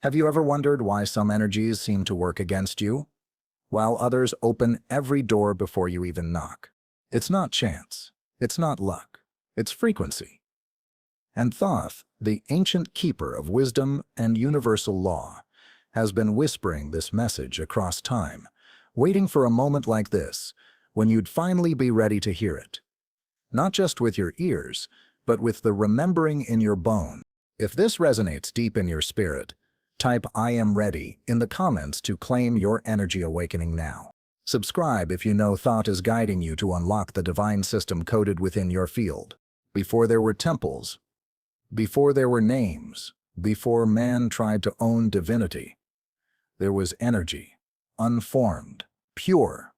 Have you ever wondered why some energies seem to work against you, while others open every door before you even knock? It's not chance. It's not luck. It's frequency. And Thoth, the ancient keeper of wisdom and universal law, has been whispering this message across time, waiting for a moment like this, when you'd finally be ready to hear it. Not just with your ears, but with the remembering in your bone. If this resonates deep in your spirit, type "I am ready" in the comments to claim your energy awakening now. Subscribe if you know Thoth is guiding you to unlock the divine system coded within your field. Before there were temples, before there were names, before man tried to own divinity, there was energy, unformed, pure,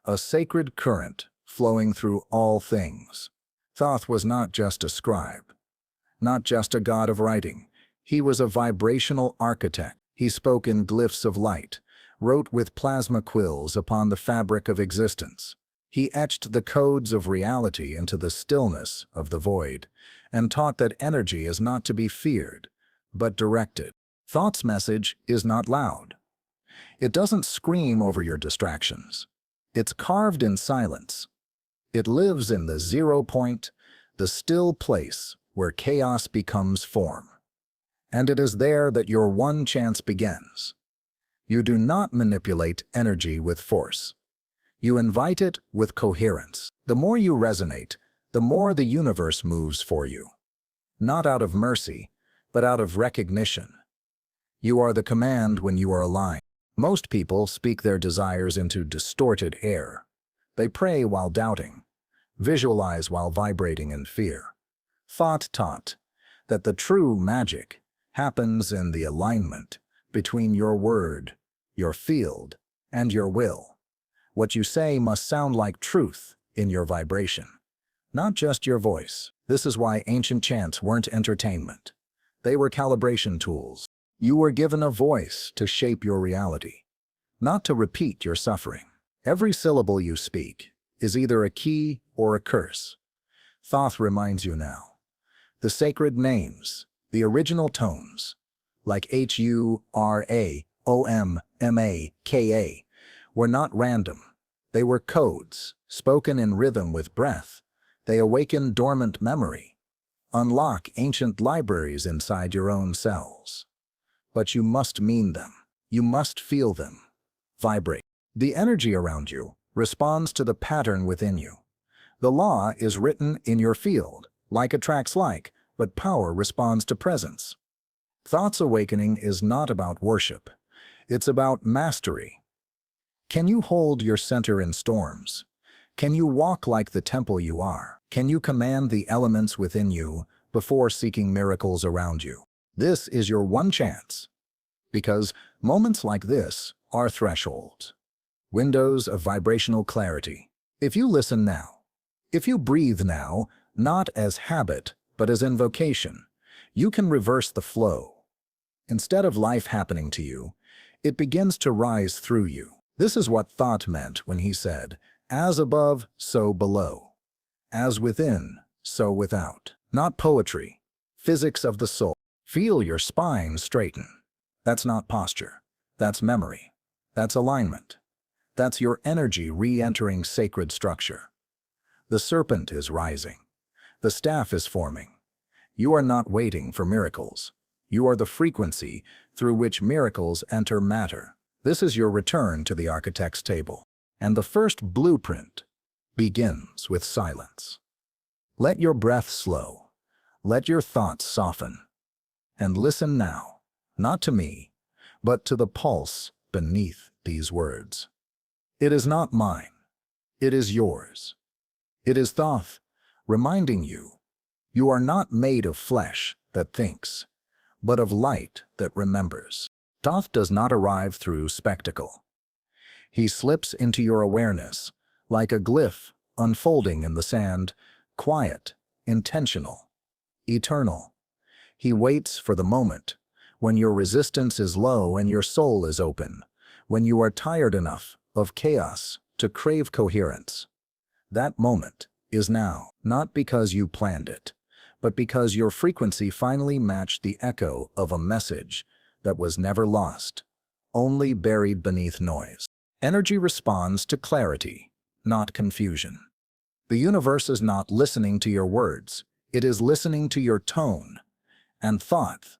a sacred current flowing through all things. Thoth was not just a scribe, not just a god of writing. He was a vibrational architect. He spoke in glyphs of light, wrote with plasma quills upon the fabric of existence. He etched the codes of reality into the stillness of the void, and taught that energy is not to be feared, but directed. Thoth's message is not loud. It doesn't scream over your distractions. It's carved in silence. It lives in the 0 point, the still place where chaos becomes form. And it is there that your one chance begins. You do not manipulate energy with force. You invite it with coherence. The more you resonate, the more the universe moves for you. Not out of mercy, but out of recognition. You are the command when you are aligned. Most people speak their desires into distorted air. They pray while doubting, visualize while vibrating in fear. Thoth taught that the true magic happens in the alignment between your word, your field, and your will. What you say must sound like truth in your vibration, not just your voice. This is why ancient chants weren't entertainment. They were calibration tools. You were given a voice to shape your reality, not to repeat your suffering. Every syllable you speak is either a key or a curse. Thoth reminds you now. The sacred names, the original tones, like HURAOMMAKA, were not random. They were codes, spoken in rhythm with breath. They awaken dormant memory, unlock ancient libraries inside your own cells. But you must mean them. You must feel them. Vibrate. The energy around you responds to the pattern within you. The law is written in your field. Like attracts like, but power responds to presence. Thoth's awakening is not about worship. It's about mastery. Can you hold your center in storms? Can you walk like the temple you are? Can you command the elements within you before seeking miracles around you? This is your one chance. Because moments like this are thresholds, windows of vibrational clarity. If you listen now, if you breathe now, not as habit, but as invocation, you can reverse the flow. Instead of life happening to you, it begins to rise through you. This is what Thoth meant when he said, "As above, so below. As within, so without." Not poetry, physics of the soul. Feel your spine straighten. That's not posture. That's memory. That's alignment. That's your energy re-entering sacred structure. The serpent is rising. The staff is forming. You are not waiting for miracles. You are the frequency through which miracles enter matter. This is your return to the architect's table. And the first blueprint begins with silence. Let your breath slow. Let your thoughts soften. And listen now, not to me, but to the pulse beneath these words. It is not mine. It is yours. It is Thoth, reminding you, you are not made of flesh that thinks, but of light that remembers. Thoth does not arrive through spectacle. He slips into your awareness, like a glyph unfolding in the sand, quiet, intentional, eternal. He waits for the moment, when your resistance is low and your soul is open, when you are tired enough of chaos to crave coherence. That moment is now, not because you planned it, but because your frequency finally matched the echo of a message that was never lost, only buried beneath noise. Energy responds to clarity, not confusion. The universe is not listening to your words, it is listening to your tone. And Thoth,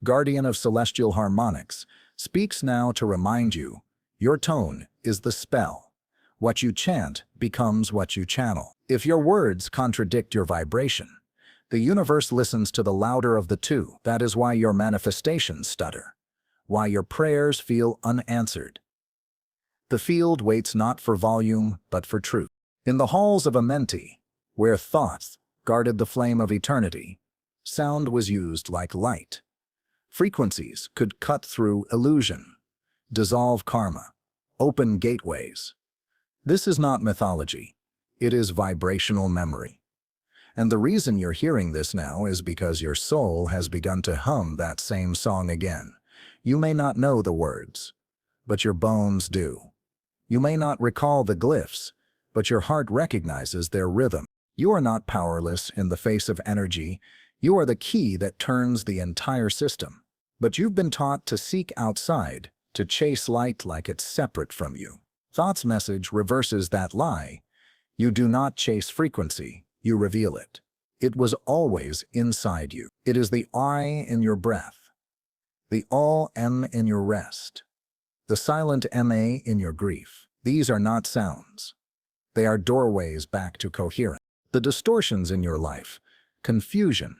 guardian of celestial harmonics, speaks now to remind you, your tone is the spell. What you chant becomes what you channel. If your words contradict your vibration, the universe listens to the louder of the two. That is why your manifestations stutter, why your prayers feel unanswered. The field waits not for volume, but for truth. In the halls of Amenti, where Thoth guarded the flame of eternity, sound was used like light. Frequencies could cut through illusion, dissolve karma, open gateways. This is not mythology. It is vibrational memory. And the reason you're hearing this now is because your soul has begun to hum that same song again. You may not know the words, but your bones do. You may not recall the glyphs, but your heart recognizes their rhythm. You are not powerless in the face of energy. You are the key that turns the entire system. But you've been taught to seek outside, to chase light like it's separate from you. Thought's message reverses that lie. You do not chase frequency, you reveal it. It was always inside you. It is the I in your breath, the all M in your rest, the silent MA in your grief. These are not sounds. They are doorways back to coherence. The distortions in your life, confusion,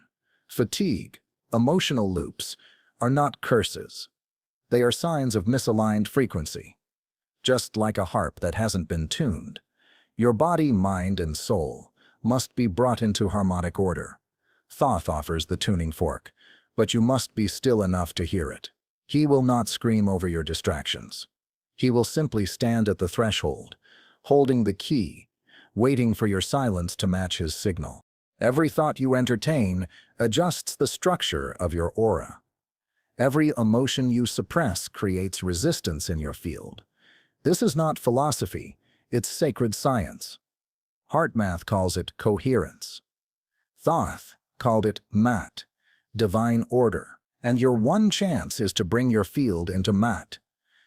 fatigue, emotional loops, are not curses. They are signs of misaligned frequency. Just like a harp that hasn't been tuned, your body, mind, and soul must be brought into harmonic order. Thoth offers the tuning fork, but you must be still enough to hear it. He will not scream over your distractions. He will simply stand at the threshold, holding the key, waiting for your silence to match his signal. Every thought you entertain adjusts the structure of your aura. Every emotion you suppress creates resistance in your field. This is not philosophy, it's sacred science. HeartMath calls it coherence. Thoth called it mat, divine order. And your one chance is to bring your field into mat,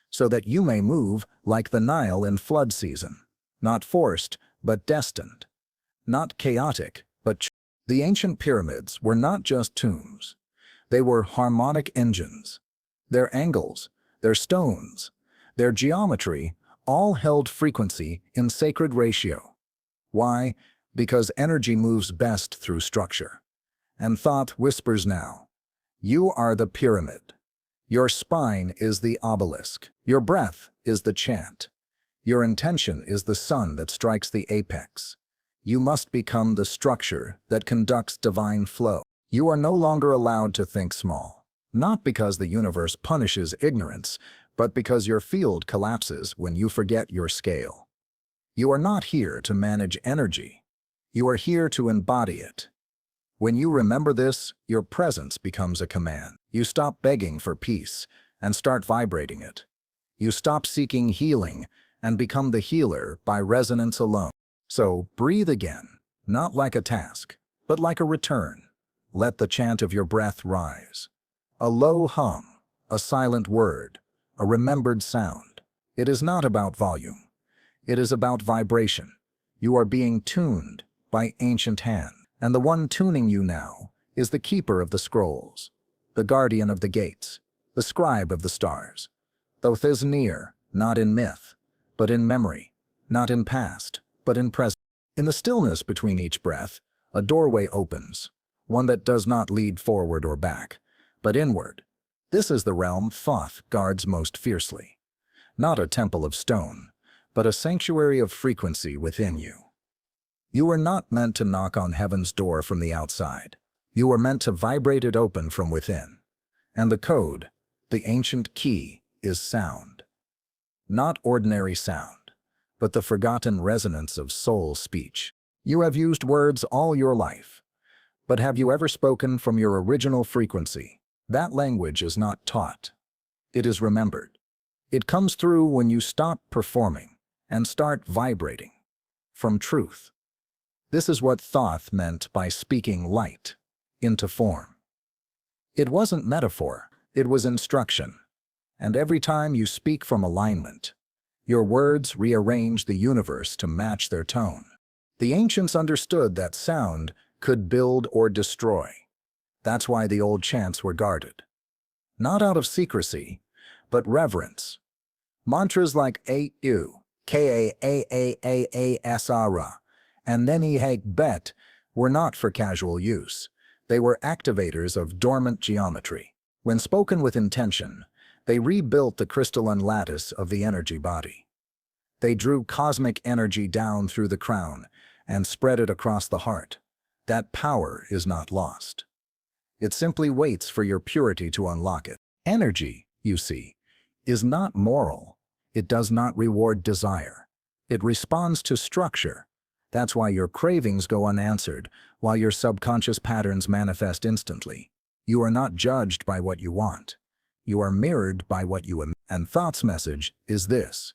so that you may move like the Nile in flood season. Not forced, but destined. Not chaotic, but the ancient pyramids were not just tombs. They were harmonic engines. Their angles, their stones, their geometry all held frequency in sacred ratio. Why? Because energy moves best through structure. And Thoth whispers now, you are the pyramid. Your spine is the obelisk. Your breath is the chant. Your intention is the sun that strikes the apex. You must become the structure that conducts divine flow. You are no longer allowed to think small, not because the universe punishes ignorance, but because your field collapses when you forget your scale. You are not here to manage energy. You are here to embody it. When you remember this, your presence becomes a command. You stop begging for peace and start vibrating it. You stop seeking healing and become the healer by resonance alone. So breathe again, not like a task, but like a return. Let the chant of your breath rise. A low hum, a silent word, a remembered sound. It is not about volume. It is about vibration. You are being tuned by ancient hand. And the one tuning you now is the keeper of the scrolls, the guardian of the gates, the scribe of the stars. Thoth is near, not in myth, but in memory, not in past, but in present. In the stillness between each breath, a doorway opens, one that does not lead forward or back, but inward. This is the realm Thoth guards most fiercely. Not a temple of stone, but a sanctuary of frequency within you. You were not meant to knock on heaven's door from the outside. You were meant to vibrate it open from within. And the code, the ancient key, is sound. Not ordinary sound, but the forgotten resonance of soul speech. You have used words all your life. But have you ever spoken from your original frequency? That language is not taught. It is remembered. It comes through when you stop performing and start vibrating from truth. This is what Thoth meant by speaking light into form. It wasn't metaphor, It was instruction. And every time you speak from alignment, your words rearrange the universe to match their tone. The ancients understood that sound could build or destroy. That's why the old chants were guarded. Not out of secrecy, but reverence. Mantras like A-U, K-A-A-A-A-A-S-A-R-A, and Neni-Hake-Bet were not for casual use. They were activators of dormant geometry. When spoken with intention, they rebuilt the crystalline lattice of the energy body. They drew cosmic energy down through the crown and spread it across the heart. That power is not lost. It simply waits for your purity to unlock it. Energy, you see, is not moral. It does not reward desire. It responds to structure. That's why your cravings go unanswered, while your subconscious patterns manifest instantly. You are not judged by what you want. You are mirrored by what you emit. And Thoth's message is this: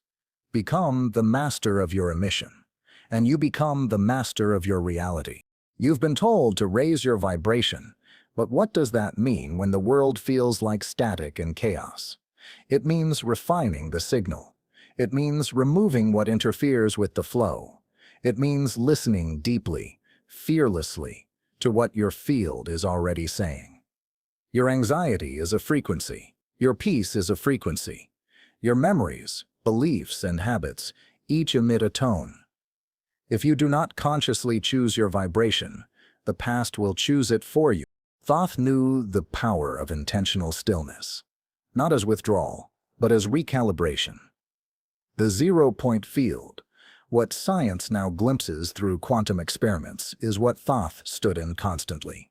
become the master of your emission, and you become the master of your reality. You've been told to raise your vibration, but what does that mean when the world feels like static and chaos? It means refining the signal. It means removing what interferes with the flow. It means listening deeply, fearlessly, to what your field is already saying. Your anxiety is a frequency. Your peace is a frequency. Your memories, beliefs, and habits each emit a tone. If you do not consciously choose your vibration, the past will choose it for you. Thoth knew the power of intentional stillness, not as withdrawal, but as recalibration. The zero-point field, what science now glimpses through quantum experiments, is what Thoth stood in constantly.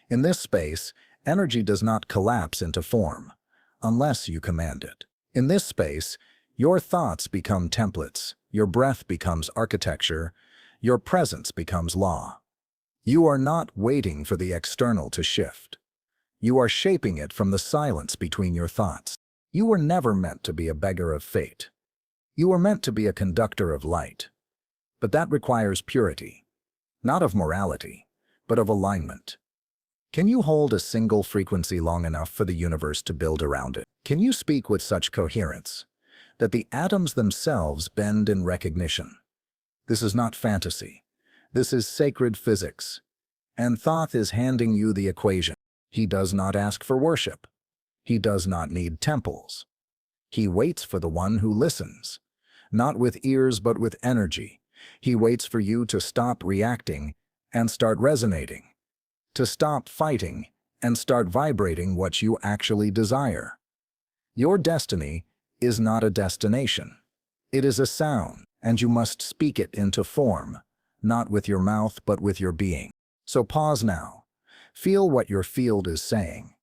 In this space, energy does not collapse into form, unless you command it. In this space, your thoughts become templates, your breath becomes architecture, your presence becomes law. You are not waiting for the external to shift. You are shaping it from the silence between your thoughts. You were never meant to be a beggar of fate. You were meant to be a conductor of light. But that requires purity, not of morality, but of alignment. Can you hold a single frequency long enough for the universe to build around it? Can you speak with such coherence that the atoms themselves bend in recognition? This is not fantasy. This is sacred physics. And Thoth is handing you the equation. He does not ask for worship. He does not need temples. He waits for the one who listens, not with ears but with energy. He waits for you to stop reacting and start resonating, to stop fighting and start vibrating what you actually desire. Your destiny is not a destination. It is a sound, and you must speak it into form, not with your mouth but with your being. So pause now. Feel what your field is saying.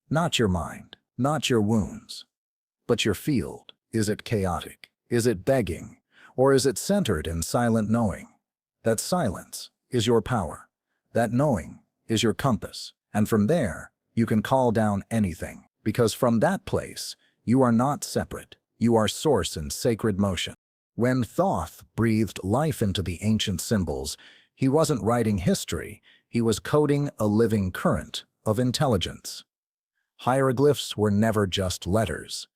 Not your mind, not your wounds, but your field. Is it chaotic? Is it begging? Or is it centered in silent knowing? That silence is your power. That knowing is your compass. And from there, you can call down anything. Because from that place, you are not separate. You are source in sacred motion. When Thoth breathed life into the ancient symbols, he wasn't writing history. He was coding a living current of intelligence. Hieroglyphs were never just letters.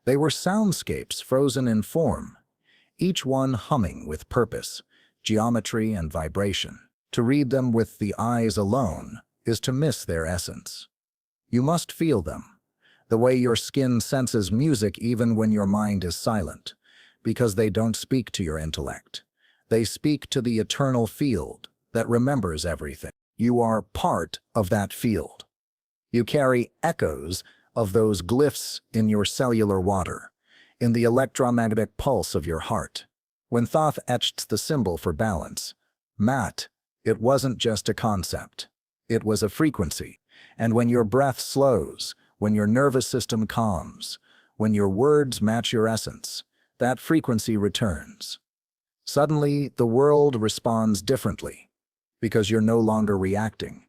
They were soundscapes frozen in form, each one humming with purpose, geometry, and vibration. To read them with the eyes alone is to miss their essence. You must feel them, the way your skin senses music even when your mind is silent, because they don't speak to your intellect. They speak to the eternal field that remembers everything. You are part of that field. You carry echoes of those glyphs in your cellular water, in the electromagnetic pulse of your heart. When Thoth etched the symbol for balance, Mat, it wasn't just a concept. It was a frequency. And when your breath slows, when your nervous system calms, when your words match your essence, that frequency returns. Suddenly, the world responds differently, because you're no longer reacting.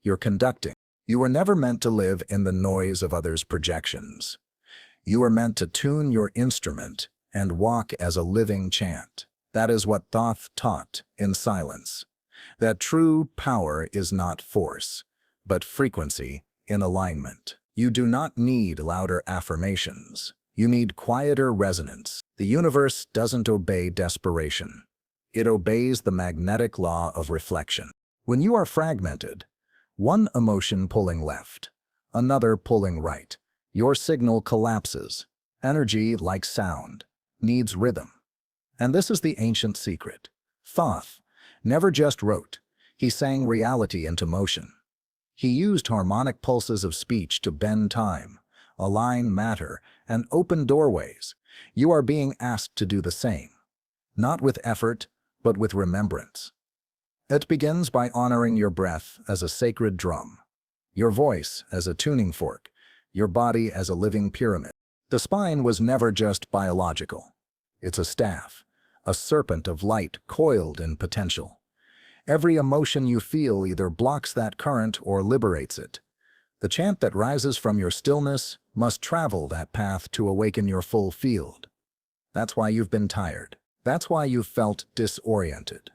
You're conducting. You were never meant to live in the noise of others' projections. You were meant to tune your instrument and walk as a living chant. That is what Thoth taught in silence. That true power is not force, but frequency in alignment. You do not need louder affirmations. You need quieter resonance. The universe doesn't obey desperation. It obeys the magnetic law of reflection. When you are fragmented, one emotion pulling left, another pulling right, your signal collapses. Energy, like sound, needs rhythm. And this is the ancient secret. Thoth never just wrote, he sang reality into motion. He used harmonic pulses of speech to bend time, align matter, and open doorways. You are being asked to do the same, not with effort, but with remembrance. It begins by honoring your breath as a sacred drum, your voice as a tuning fork, your body as a living pyramid. The spine was never just biological. It's a staff, a serpent of light coiled in potential. Every emotion you feel either blocks that current or liberates it. The chant that rises from your stillness must travel that path to awaken your full field. That's why you've been tired. That's why you've felt disoriented.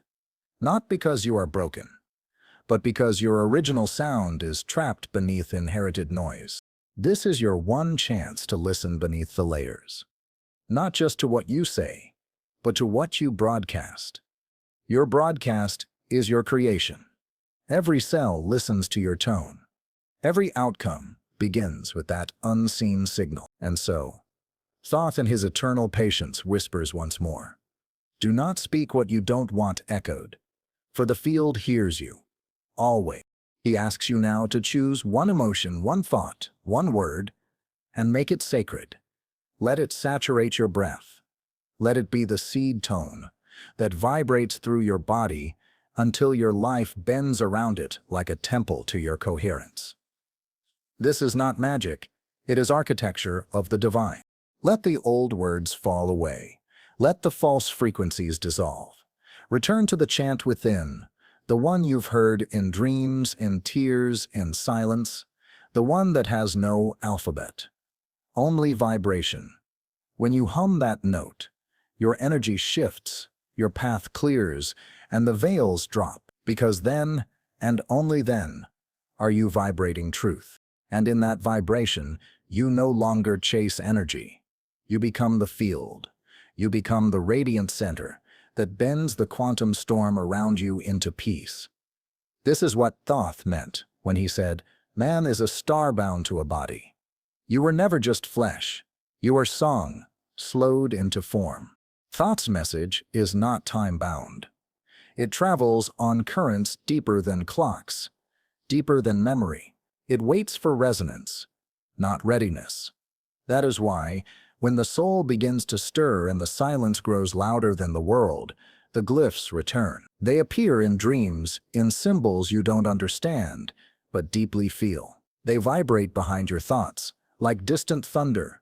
Not because you are broken, but because your original sound is trapped beneath inherited noise. This is your one chance to listen beneath the layers. Not just to what you say, but to what you broadcast. Your broadcast is your creation. Every cell listens to your tone. Every outcome begins with that unseen signal. And so, Thoth in his eternal patience whispers once more, do not speak what you don't want echoed, for the field hears you, always. He asks you now to choose one emotion, one thought, one word, and make it sacred. Let it saturate your breath. Let it be the seed tone that vibrates through your body until your life bends around it like a temple to your coherence. This is not magic, it is architecture of the divine. Let the old words fall away. Let the false frequencies dissolve. Return to the chant within, the one you've heard in dreams, in tears, in silence, the one that has no alphabet, only vibration. When you hum that note, your energy shifts, your path clears, and the veils drop, because then, and only then, are you vibrating truth. And in that vibration, you no longer chase energy. You become the field. You become the radiant center that bends the quantum storm around you into peace. This is what Thoth meant when he said, man is a star bound to a body. You were never just flesh. You are song, slowed into form. Thoth's message is not time-bound. It travels on currents deeper than clocks, deeper than memory. It waits for resonance, not readiness. That is why, when the soul begins to stir and the silence grows louder than the world, the glyphs return. They appear in dreams, in symbols you don't understand, but deeply feel. They vibrate behind your thoughts, like distant thunder,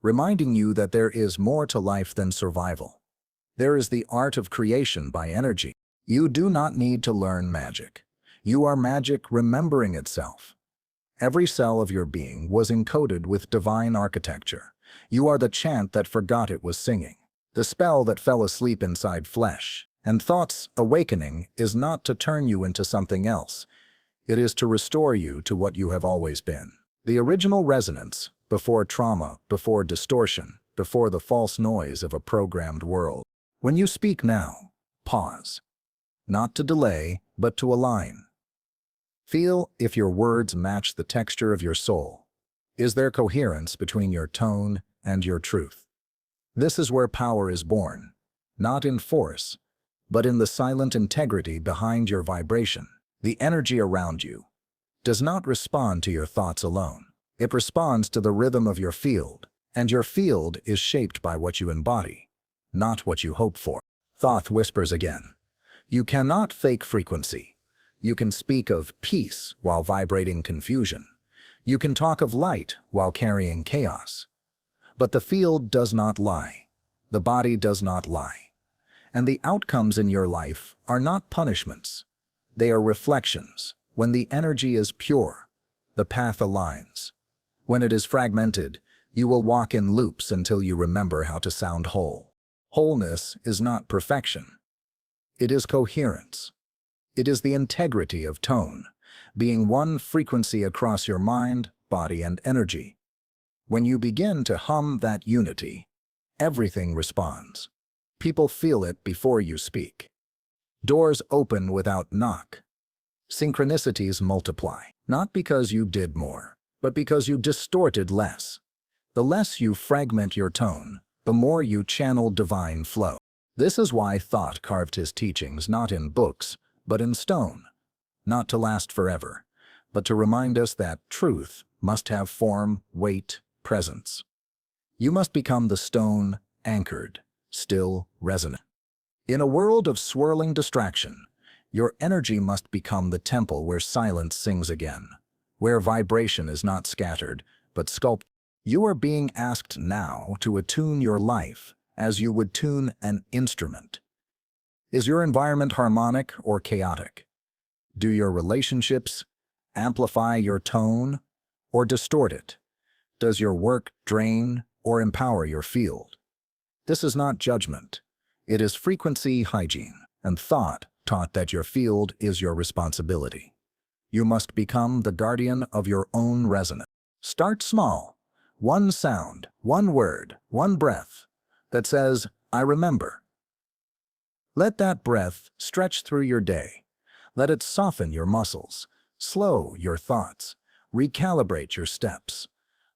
reminding you that there is more to life than survival. There is the art of creation by energy. You do not need to learn magic. You are magic remembering itself. Every cell of your being was encoded with divine architecture. You are the chant that forgot it was singing, the spell that fell asleep inside flesh. And Thoth's awakening is not to turn you into something else. It is to restore you to what you have always been. The original resonance, before trauma, before distortion, before the false noise of a programmed world. When you speak now, pause. Not to delay, but to align. Feel if your words match the texture of your soul. Is there coherence between your tone and your truth? This is where power is born, not in force, but in the silent integrity behind your vibration. The energy around you does not respond to your thoughts alone. It responds to the rhythm of your field, and your field is shaped by what you embody, not what you hope for. Thoth whispers again. You cannot fake frequency. You can speak of peace while vibrating confusion. You can talk of light while carrying chaos. But the field does not lie. The body does not lie. And the outcomes in your life are not punishments. They are reflections. When the energy is pure, the path aligns. When it is fragmented, you will walk in loops until you remember how to sound whole. Wholeness is not perfection. It is coherence. It is the integrity of tone, being one frequency across your mind, body and energy. When you begin to hum that unity, everything responds. People feel it before you speak. Doors open without knock. Synchronicities multiply, not because you did more, but because you distorted less. The less you fragment your tone, the more you channel divine flow. This is why Thoth carved his teachings not in books, but in stone, not to last forever, but to remind us that truth must have form, weight, presence. You must become the stone, anchored, still resonant. In a world of swirling distraction, your energy must become the temple where silence sings again, where vibration is not scattered, but sculpted. You are being asked now to attune your life as you would tune an instrument. Is your environment harmonic or chaotic? Do your relationships amplify your tone or distort it? Does your work drain or empower your field? This is not judgment. It is frequency hygiene, and Thoth taught that your field is your responsibility. You must become the guardian of your own resonance. Start small. One sound, one word, one breath that says, "I remember." Let that breath stretch through your day. Let it soften your muscles, slow your thoughts, recalibrate your steps.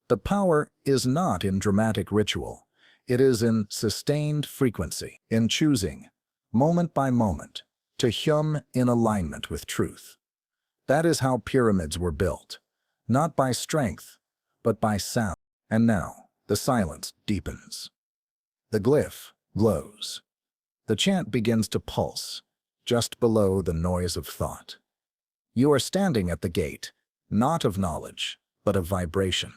The power is not in dramatic ritual. It is in sustained frequency, in choosing, moment by moment, to hum in alignment with truth. That is how pyramids were built, not by strength, but by sound. And now, the silence deepens. The glyph glows. The chant begins to pulse, just below the noise of thought. You are standing at the gate, not of knowledge, but of vibration.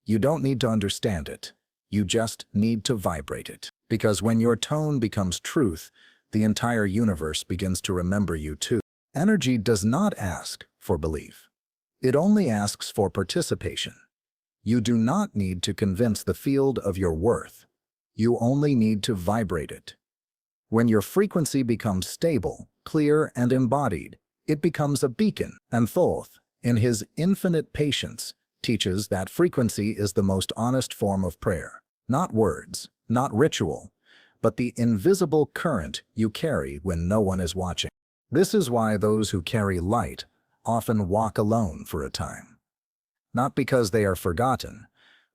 You don't need to understand it. You just need to vibrate it. Because when your tone becomes truth, the entire universe begins to remember you too. Energy does not ask for belief. It only asks for participation. You do not need to convince the field of your worth. You only need to vibrate it. When your frequency becomes stable, clear, and embodied, it becomes a beacon. And Thoth, in his infinite patience, teaches that frequency is the most honest form of prayer. Not words, not ritual, but the invisible current you carry when no one is watching. This is why those who carry light often walk alone for a time. Not because they are forgotten,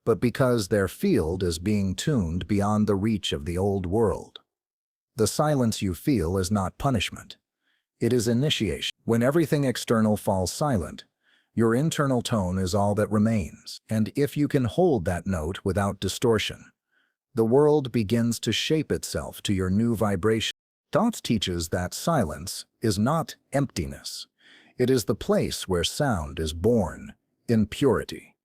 but because their field is being tuned beyond the reach of the old world. The silence you feel is not punishment. It is initiation. When everything external falls silent, your internal tone is all that remains. And if you can hold that note without distortion, the world begins to shape itself to your new vibration. Thoth teaches that silence is not emptiness. It is the place where sound is born in purity.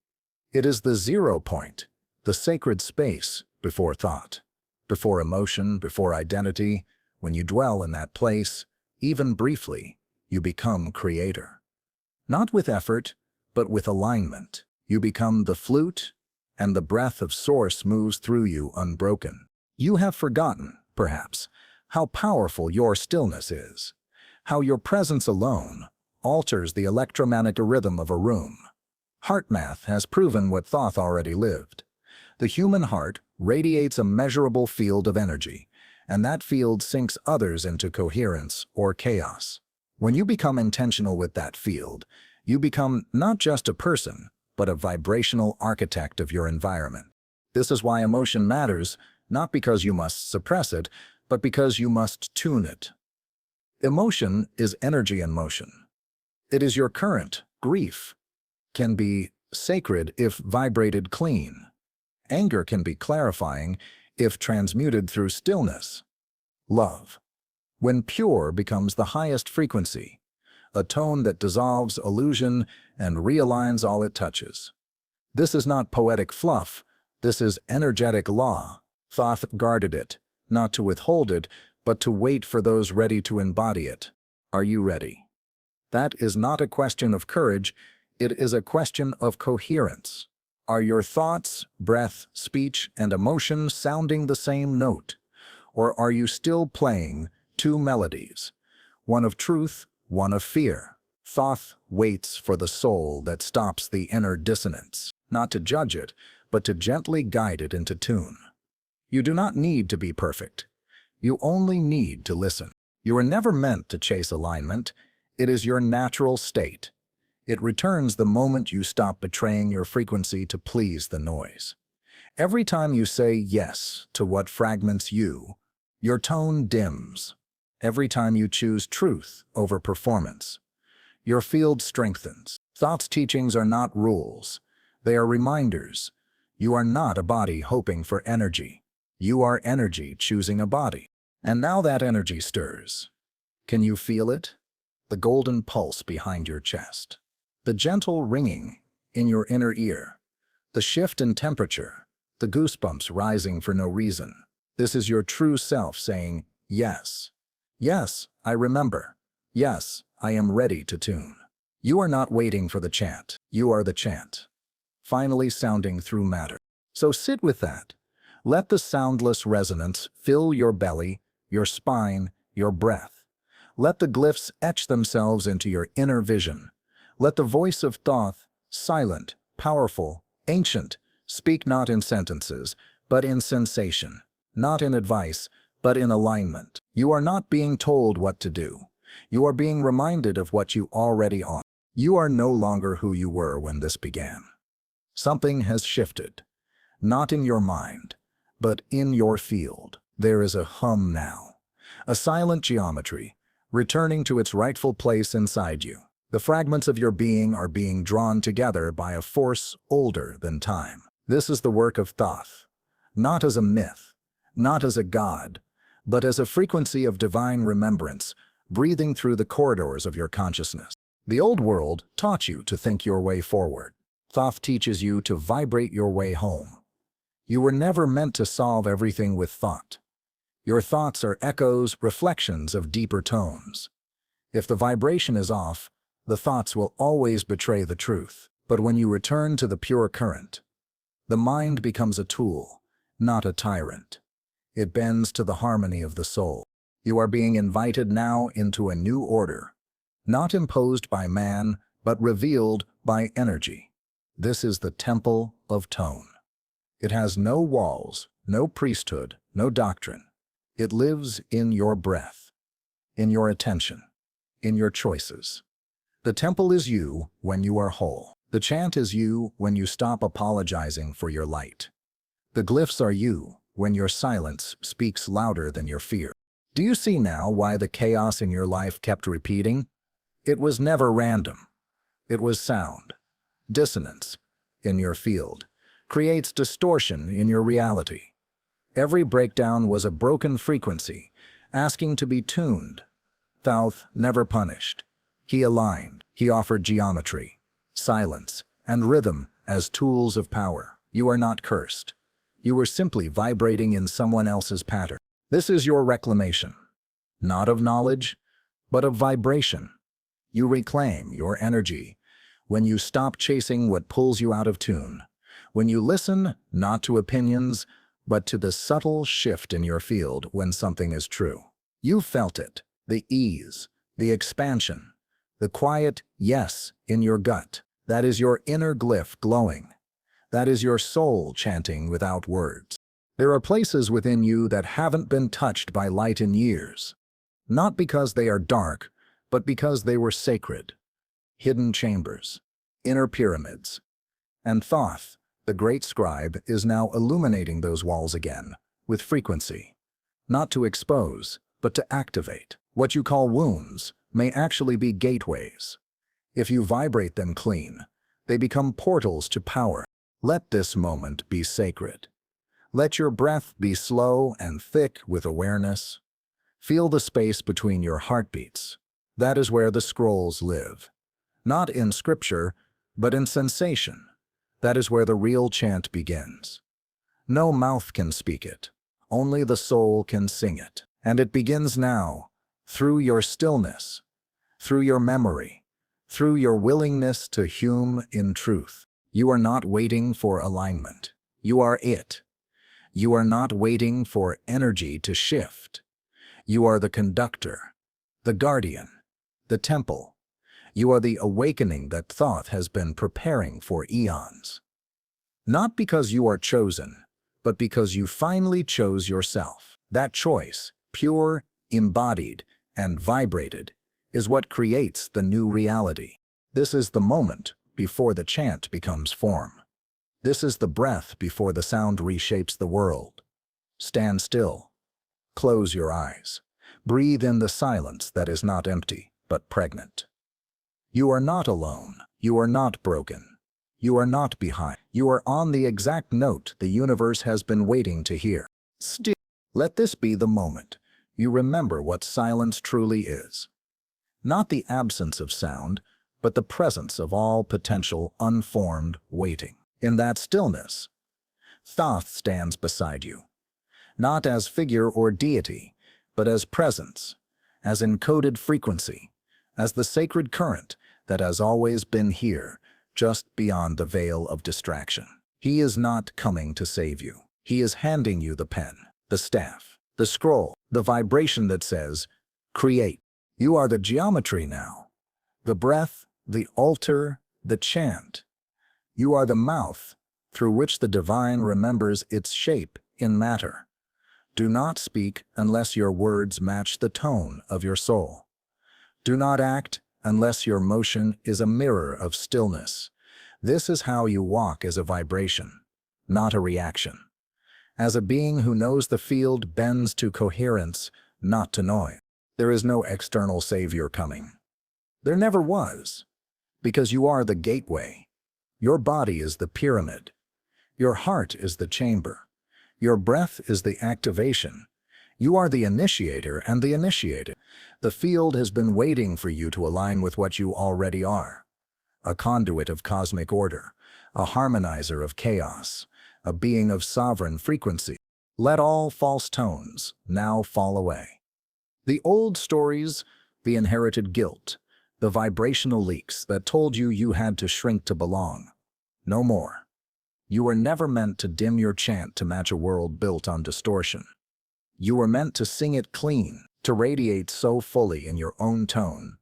It is the 0 point, the sacred space before thought, before emotion, before identity. When you dwell in that place, even briefly, you become creator. Not with effort, but with alignment. You become the flute, and the breath of source moves through you unbroken. You have forgotten, perhaps, how powerful your stillness is, how your presence alone alters the electromagnetic rhythm of a room. Heart math has proven what Thoth already lived. The human heart radiates a measurable field of energy, and that field sinks others into coherence or chaos. When you become intentional with that field, you become not just a person, but a vibrational architect of your environment. This is why emotion matters, not because you must suppress it, but because you must tune it. Emotion is energy in motion. It is your current. Grief can be sacred if vibrated clean. Anger can be clarifying if transmuted through stillness. Love, when pure, becomes the highest frequency, a tone that dissolves illusion and realigns all it touches. This is not poetic fluff. This is energetic law. Thoth guarded it, not to withhold it, but to wait for those ready to embody it. Are you ready? That is not a question of courage. It is a question of coherence. Are your thoughts, breath, speech, and emotion sounding the same note? Or are you still playing two melodies, one of truth, one of fear? Thoth waits for the soul that stops the inner dissonance, not to judge it, but to gently guide it into tune. You do not need to be perfect. You only need to listen. You are never meant to chase alignment. It is your natural state. It returns the moment you stop betraying your frequency to please the noise. Every time you say yes to what fragments you, your tone dims. Every time you choose truth over performance, your field strengthens. Thought's teachings are not rules. They are reminders. You are not a body hoping for energy. You are energy choosing a body. And now that energy stirs. Can you feel it? The golden pulse behind your chest. The gentle ringing in your inner ear. The shift in temperature. The goosebumps rising for no reason. This is your true self saying, yes. Yes, I remember. Yes, I am ready to tune. You are not waiting for the chant. You are the chant. Finally sounding through matter. So sit with that. Let the soundless resonance fill your belly, your spine, your breath. Let the glyphs etch themselves into your inner vision. Let the voice of Thoth, silent, powerful, ancient, speak not in sentences, but in sensation, not in advice, but in alignment. You are not being told what to do. You are being reminded of what you already are. You are no longer who you were when this began. Something has shifted, not in your mind, but in your field. There is a hum now, a silent geometry, returning to its rightful place inside you. The fragments of your being are being drawn together by a force older than time. This is the work of Thoth, not as a myth, not as a god, but as a frequency of divine remembrance, breathing through the corridors of your consciousness. The old world taught you to think your way forward. Thoth teaches you to vibrate your way home. You were never meant to solve everything with thought. Your thoughts are echoes, reflections of deeper tones. If the vibration is off, the thoughts will always betray the truth. But when you return to the pure current, the mind becomes a tool, not a tyrant. It bends to the harmony of the soul. You are being invited now into a new order, not imposed by man, but revealed by energy. This is the temple of tone. It has no walls, no priesthood, no doctrine. It lives in your breath, in your attention, in your choices. The temple is you when you are whole. The chant is you when you stop apologizing for your light. The glyphs are you when your silence speaks louder than your fear. Do you see now why the chaos in your life kept repeating? It was never random. It was sound. Dissonance in your field creates distortion in your reality. Every breakdown was a broken frequency, asking to be tuned. Thoth never punished. He aligned. He offered geometry, silence, and rhythm as tools of power. You are not cursed. You were simply vibrating in someone else's pattern. This is your reclamation, not of knowledge, but of vibration. You reclaim your energy when you stop chasing what pulls you out of tune, when you listen not to opinions, but to the subtle shift in your field when something is true. You felt it, the ease, the expansion, the quiet yes in your gut. That is your inner glyph glowing. That is your soul chanting without words. There are places within you that haven't been touched by light in years, not because they are dark, but because they were sacred. Hidden chambers, inner pyramids. And Thoth, the great scribe, is now illuminating those walls again, with frequency. Not to expose, but to activate. What you call wounds may actually be gateways. If you vibrate them clean, they become portals to power. Let this moment be sacred. Let your breath be slow and thick with awareness. Feel the space between your heartbeats. That is where the scrolls live. Not in scripture, but in sensation. That is where the real chant begins. No mouth can speak it. Only the soul can sing it. And it begins now, through your stillness, through your memory, through your willingness to hum in truth. You are not waiting for alignment. You are it. You are not waiting for energy to shift. You are the conductor, the guardian, the temple. You are the awakening that Thoth has been preparing for eons. Not because you are chosen, but because you finally chose yourself. That choice, pure, embodied, and vibrated, is what creates the new reality. This is the moment before the chant becomes form. This is the breath before the sound reshapes the world. Stand still. Close your eyes. Breathe in the silence that is not empty, but pregnant. You are not alone. You are not broken. You are not behind. You are on the exact note the universe has been waiting to hear. Still, let this be the moment you remember what silence truly is. Not the absence of sound, but the presence of all potential unformed waiting. In that stillness, Thoth stands beside you, not as figure or deity, but as presence, as encoded frequency, as the sacred current that has always been here, just beyond the veil of distraction. He is not coming to save you. He is handing you the pen, the staff, the scroll, the vibration that says, create. You are the geometry now, the breath, the altar, the chant. You are the mouth through which the divine remembers its shape in matter. Do not speak unless your words match the tone of your soul. Do not act unless your motion is a mirror of stillness. This is how you walk as a vibration, not a reaction. As a being who knows the field bends to coherence, not to noise. There is no external savior coming. There never was, because you are the gateway. Your body is the pyramid. Your heart is the chamber. Your breath is the activation. You are the initiator and the initiated. The field has been waiting for you to align with what you already are. A conduit of cosmic order, a harmonizer of chaos, a being of sovereign frequency. Let all false tones now fall away. The old stories, the inherited guilt, the vibrational leaks that told you you had to shrink to belong. No more. You were never meant to dim your chant to match a world built on distortion. You were meant to sing it clean, to radiate so fully in your own tone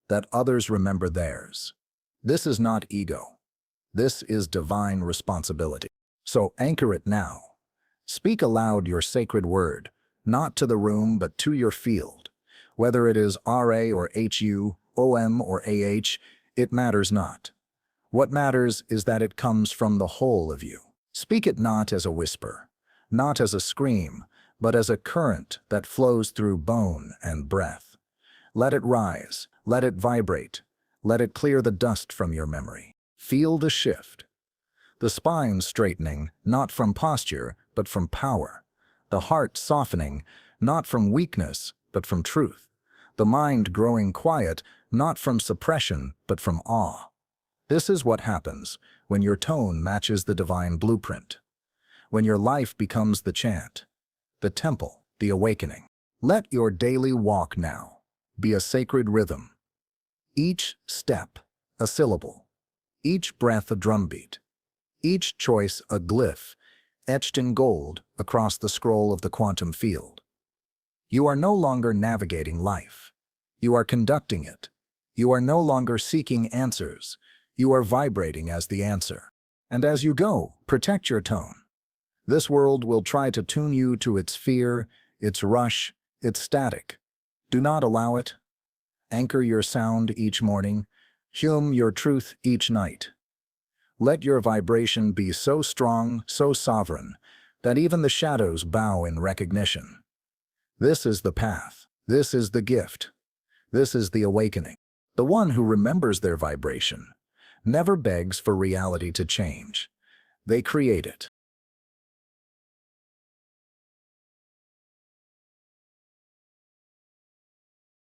that others remember theirs. This is not ego. This is divine responsibility. So anchor it now. Speak aloud your sacred word, not to the room but to your field. Whether it is RA or HU, OM or AH, it matters not. What matters is that it comes from the whole of you. Speak it not as a whisper, not as a scream, but as a current that flows through bone and breath. Let it rise, let it vibrate, let it clear the dust from your memory. Feel the shift. The spine straightening, not from posture, but from power. The heart softening, not from weakness, but from truth. The mind growing quiet, not from suppression, but from awe. This is what happens when your tone matches the divine blueprint. When your life becomes the chant, the temple, the awakening. Let your daily walk now be a sacred rhythm. Each step, a syllable. Each breath, a drumbeat. Each choice, a glyph, etched in gold across the scroll of the quantum field. You are no longer navigating life. You are conducting it. You are no longer seeking answers. You are vibrating as the answer. And as you go, protect your tone. This world will try to tune you to its fear, its rush, its static. Do not allow it. Anchor your sound each morning. Hum your truth each night. Let your vibration be so strong, so sovereign, that even the shadows bow in recognition. This is the path. This is the gift. This is the awakening. The one who remembers their vibration never begs for reality to change. They create it.